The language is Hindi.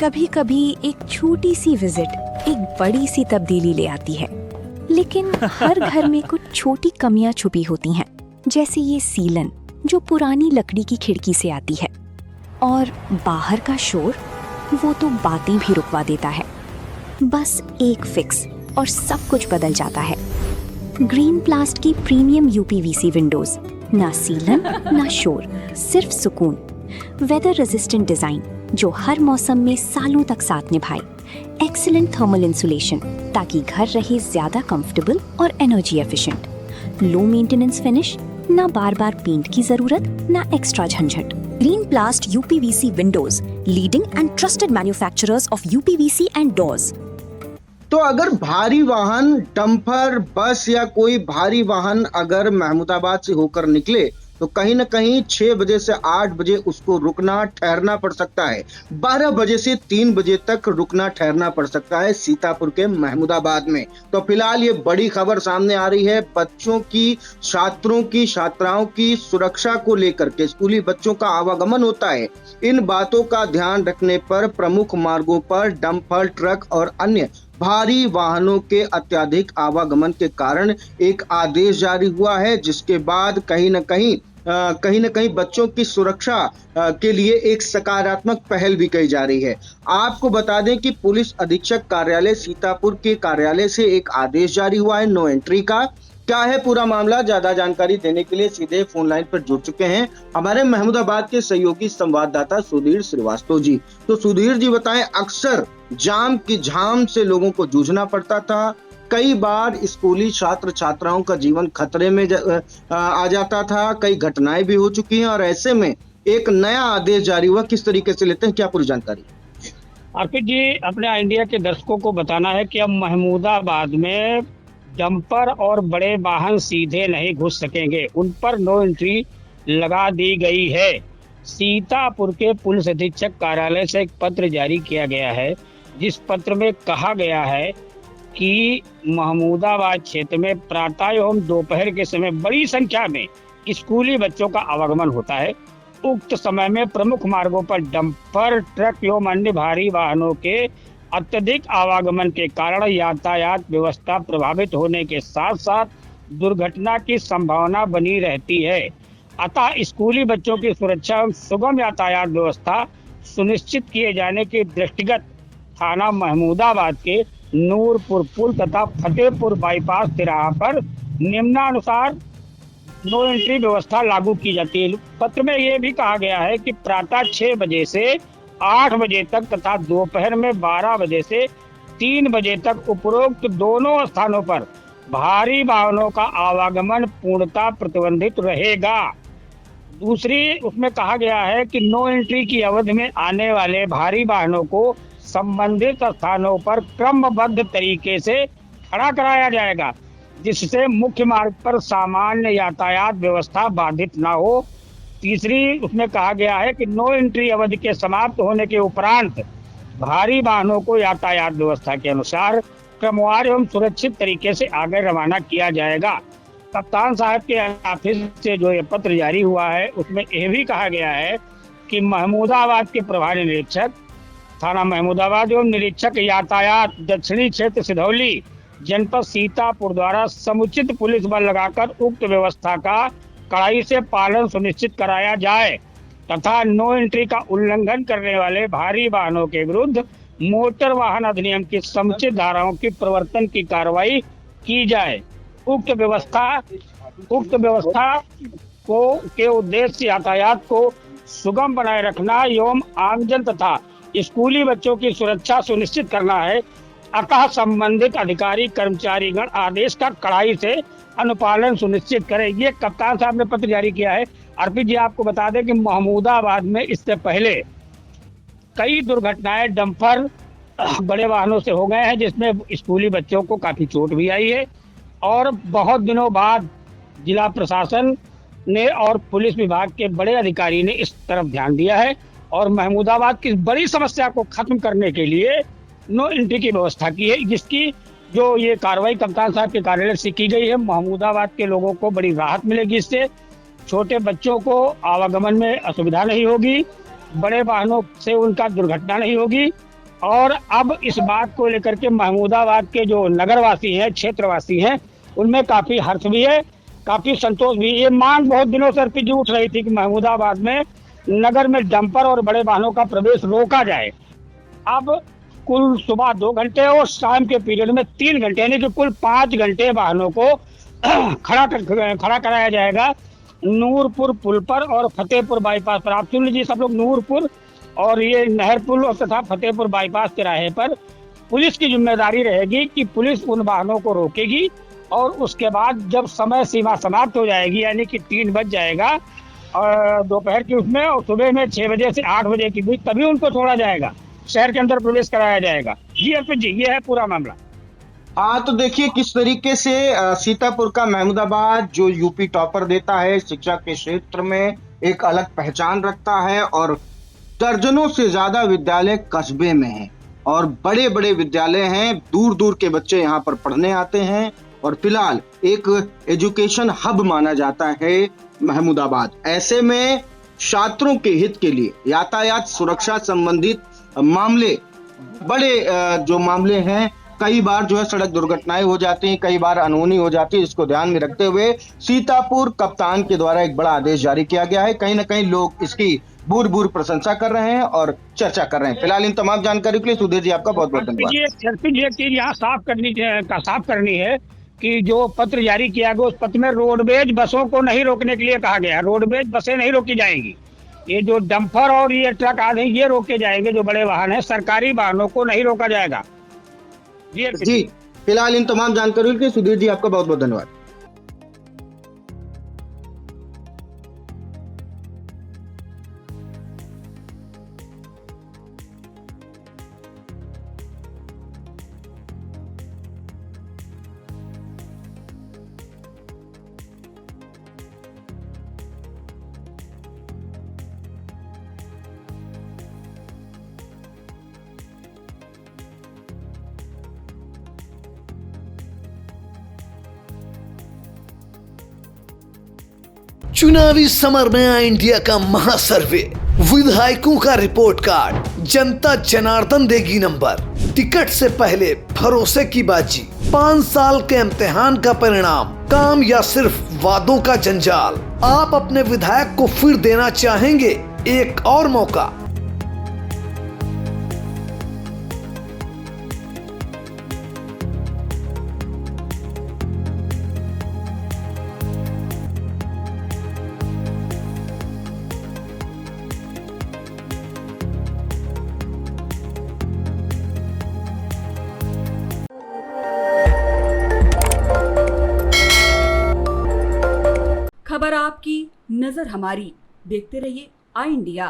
कभी कभी एक छोटी सी विजिट एक बड़ी सी तब्दीली ले आती है, लेकिन हर घर में कुछ छोटी कमियां छुपी होती हैं, जैसे ये सीलन जो पुरानी लकड़ी की खिड़की से आती है, और बाहर का शोर वो तो बातें भी रुकवा देता है। बस एक फिक्स और सब कुछ बदल जाता है। ग्रीन प्लास्ट की प्रीमियम यूपीवीसी विंडोज, ना सीलन ना शोर, सिर्फ सुकून। वेदर रेजिस्टेंट डिजाइन जो हर मौसम में सालों तक साथ निभाए। एक्सीलेंट थर्मल इंसुलेशन ताकि घर रहे ज्यादा कंफर्टेबल और energy efficient. Low maintenance finish, ना बार बार पेंट की जरूरत, ना एक्स्ट्रा झंझट। Green प्लास्ट UPVC Windows, leading and trusted manufacturers of UPVC and doors. तो अगर भारी वाहन, डंपर, बस या कोई भारी वाहन अगर महमूदाबाद से होकर निकले तो कहीं न कहीं 6 बजे से 8 बजे उसको रुकना ठहरना पड़ सकता है। 12 बजे से 3 बजे तक रुकना ठहरना पड़ सकता है सीतापुर के महमूदाबाद में। तो फिलहाल ये बड़ी खबर सामने आ रही है बच्चों की, छात्रों की, छात्राओं की सुरक्षा को लेकर के। स्कूली बच्चों का आवागमन होता है, इन बातों का ध्यान रखने पर प्रमुख मार्गों पर डंपर, ट्रक और अन्य भारी वाहनों के अत्यधिक आवागमन के कारण एक आदेश जारी हुआ है, जिसके बाद कहीं न कहीं बच्चों की सुरक्षा के लिए एक सकारात्मक पहल भी की जा रही है। आपको बता दें कि पुलिस अधीक्षक कार्यालय सीतापुर के कार्यालय से एक आदेश जारी हुआ है नो एंट्री का। क्या है पूरा मामला, ज्यादा जानकारी देने के लिए सीधे फोन लाइन पर जुड़ चुके हैं हमारे महमूदाबाद के सहयोगी संवाददाता सुधीर श्रीवास्तव जी। तो सुधीर जी बताएं, अक्सर जाम की झाम से लोगों को जूझना पड़ता था, कई बार स्कूली छात्र छात्राओं का जीवन खतरे में आ जाता था, कई घटनाएं भी हो चुकी हैं और ऐसे में एक नया आदेश जारी हुआ, किस तरीके से लेते हैं, क्या पूरी जानकारी? अर्पित जी, अपने इंडिया के दर्शकों को बताना है कि अब महमूदाबाद में डंपर और बड़े वाहन सीधे नहीं घुस सकेंगे, उन पर नो एंट्री लगा दी गई है। सीतापुर के पुलिस अधीक्षक कार्यालय से एक पत्र जारी किया गया है, जिस पत्र में कहा गया है कि महमूदाबाद क्षेत्र में प्रातः एवं दोपहर के समय बड़ी संख्या में स्कूली बच्चों का आवागमन होता है। उक्त समय में प्रमुख मार्गों पर डंपर, ट्रक एवं अन्य भारी वाहनों के अत्यधिक आवागमन के कारण यातायात व्यवस्था प्रभावित होने के साथ साथ दुर्घटना की संभावना बनी रहती है। अतः स्कूली बच्चों की सुरक्षा एवं सुगम यातायात व्यवस्था सुनिश्चित किए जाने के दृष्टिगत थाना महमूदाबाद के नूरपुर पुल तथा फतेहपुर बाईपास तिराहा पर निम्नानुसार नो एंट्री व्यवस्था लागू की जाती है। पत्र में यह भी कहा गया है कि प्रातः 6 बजे से 8 बजे तक तथा दोपहर में 12 बजे से 3 बजे तक उपरोक्त दोनों स्थानों पर भारी वाहनों का आवागमन पूर्णतः प्रतिबंधित रहेगा। दूसरी उसमें कहा गया है कि नो एंट्री की अवधि में आने वाले भारी वाहनों को संबंधित स्थानों पर क्रमबद्ध तरीके से खड़ा कराया जाएगा, जिससे मुख्य मार्ग पर सामान्य यातायात व्यवस्था बाधित न हो। तीसरी उसमें कहा गया है कि नो एंट्री अवधि के समाप्त होने के उपरांत भारी वाहनों को यातायात व्यवस्था के अनुसार क्रमवार एवं सुरक्षित तरीके से आगे रवाना किया जाएगा। कप्तान साहब के ऑफिस से जो ये पत्र जारी हुआ है, उसमें यह भी कहा गया है कि महमूदाबाद के प्रभारी निरीक्षक थाना महमूदाबाद एवं निरीक्षक यातायात दक्षिणी क्षेत्र सिधौली जनपद सीतापुर द्वारा समुचित पुलिस बल लगाकर उक्त व्यवस्था का कड़ाई से पालन सुनिश्चित कराया जाए तथा नो एंट्री का उल्लंघन करने वाले भारी वाहनों के विरुद्ध मोटर वाहन अधिनियम की समुचित धाराओं की प्रवर्तन की कार्रवाई की जाए। उक्त व्यवस्था के उद्देश्य यातायात को सुगम बनाए रखना एवं आमजन तथा स्कूली बच्चों की सुरक्षा सुनिश्चित करना है। अतः संबंधित अधिकारी कर्मचारीगण आदेश का कड़ाई से अनुपालन सुनिश्चित करें। ये कप्तान साहब ने पत्र जारी किया है। अर्पित जी, आपको बता दें कि महमूदाबाद में इससे पहले कई दुर्घटनाएं डंपर बड़े वाहनों से हो गए हैं, जिसमें स्कूली बच्चों को काफी चोट भी आई है और बहुत दिनों बाद जिला प्रशासन ने और पुलिस विभाग के बड़े अधिकारी ने इस तरफ ध्यान दिया है और महमूदाबाद की बड़ी समस्या को खत्म करने के लिए नो एंट्री की व्यवस्था की है, जिसकी जो ये कार्रवाई कप्तान साहब के कार्यालय से की गई है। महमूदाबाद के लोगों को बड़ी राहत मिलेगी इससे। छोटे बच्चों को आवागमन में असुविधा नहीं होगी, बड़े वाहनों से उनका दुर्घटना नहीं होगी और अब इस बात को लेकर के महमूदाबाद के जो नगरवासी हैं, क्षेत्रवासी हैं, उनमें काफी हर्ष भी है, काफी संतोष भी। ये मांग बहुत दिनों से अर्पित जी उठ रही थी कि महमूदाबाद में नगर में डंपर और बड़े वाहनों का प्रवेश रोका जाए। अब कुल सुबह 2 घंटे और शाम के पीरियड में 3 घंटे यानी कि कुल 5 घंटे वाहनों को खड़ा कराया जाएगा नूरपुर पुल पर और फतेहपुर बाईपास पर। आप सुन लीजिए सब लोग, नूरपुर और ये नहर पुल और तथा फतेहपुर बाईपास तिराहे पर पुलिस की जिम्मेदारी रहेगी कि पुलिस उन वाहनों को रोकेगी और उसके बाद जब समय सीमा समाप्त हो जाएगी यानी कि 3 बज जाएगा और दोपहर की उसमें और सुबह में 6 बजे से 8 बजे के बीच तभी उनको छोड़ा जाएगा, शहर के अंदर प्रवेश कराया जाएगा। जी अर्पित जी, ये है पूरा मामला। हाँ, तो देखिए किस तरीके से सीतापुर का महमूदाबाद जो यूपी टॉपर देता है, शिक्षा के क्षेत्र में एक अलग पहचान रखता है और दर्जनों से ज्यादा विद्यालय कस्बे में हैं और बड़े बड़े विद्यालय हैं, दूर दूर के बच्चे यहाँ पर पढ़ने आते हैं और फिलहाल एक एजुकेशन हब माना जाता है महमूदाबाद। ऐसे में छात्रों के हित के लिए यातायात सुरक्षा संबंधित मामले, बड़े जो मामले हैं, कई बार जो है सड़क दुर्घटनाएं हो जाती हैं, कई बार अनहोनी हो जाती है। इसको ध्यान में रखते हुए सीतापुर कप्तान के द्वारा एक बड़ा आदेश जारी किया गया है। कहीं ना कहीं लोग इसकी भूर भूर प्रशंसा कर रहे हैं और चर्चा कर रहे हैं। फिलहाल इन तमाम जानकारी के लिए सुधीर जी आपका बहुत बहुत धन्यवाद। ये चीज यहाँ साफ करनी है कि जो पत्र जारी किया गया उस पत्र में रोडवेज बसों को नहीं रोकने के लिए कहा गया। रोडवेज बसें नहीं रोकी जाएंगी, ये जो डंपर और ये ट्रक आदि ये रोके जाएंगे, जो बड़े वाहन हैं, सरकारी वाहनों को नहीं रोका जाएगा। जी, फिलहाल इन तमाम जानकारियों के लिए सुधीर जी आपका बहुत बहुत धन्यवाद। चुनावी समर में आया इंडिया का महासर्वे, विधायकों का रिपोर्ट कार्ड, जनता जनार्दन देगी नंबर, टिकट से पहले भरोसे की बाजी, 5 साल के इम्तिहान का परिणाम, काम या सिर्फ वादों का जंजाल। आप अपने विधायक को फिर देना चाहेंगे एक और मौका? खबर आपकी, नजर हमारी। देखते रहिए आई इंडिया।